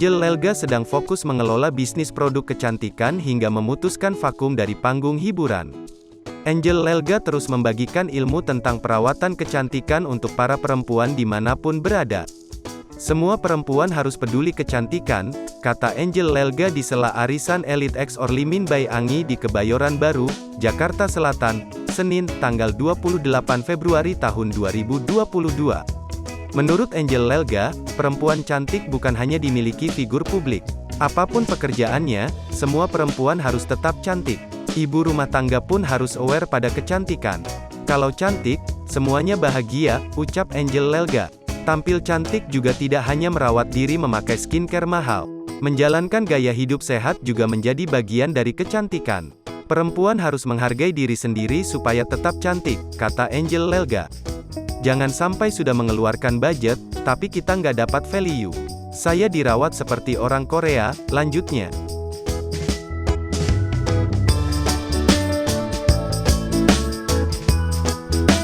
Angel Lelga sedang fokus mengelola bisnis produk kecantikan hingga memutuskan vakum dari panggung hiburan. Angel Lelga terus membagikan ilmu tentang perawatan kecantikan untuk para perempuan dimanapun berada. Semua perempuan harus peduli kecantikan, kata Angel Lelga di sela arisan Elite X Orlimin by Anggi di Kebayoran Baru, Jakarta Selatan, Senin, tanggal 28 Februari tahun 2022. Menurut Angel Lelga, perempuan cantik bukan hanya dimiliki figur publik. Apapun pekerjaannya, semua perempuan harus tetap cantik. Ibu rumah tangga pun harus aware pada kecantikan. Kalau cantik, semuanya bahagia, ucap Angel Lelga. Tampil cantik juga tidak hanya merawat diri memakai skincare mahal. Menjalankan gaya hidup sehat juga menjadi bagian dari kecantikan. Perempuan harus menghargai diri sendiri supaya tetap cantik, kata Angel Lelga. Jangan sampai sudah mengeluarkan budget, tapi kita nggak dapat value. Saya dirawat seperti orang Korea, lanjutnya.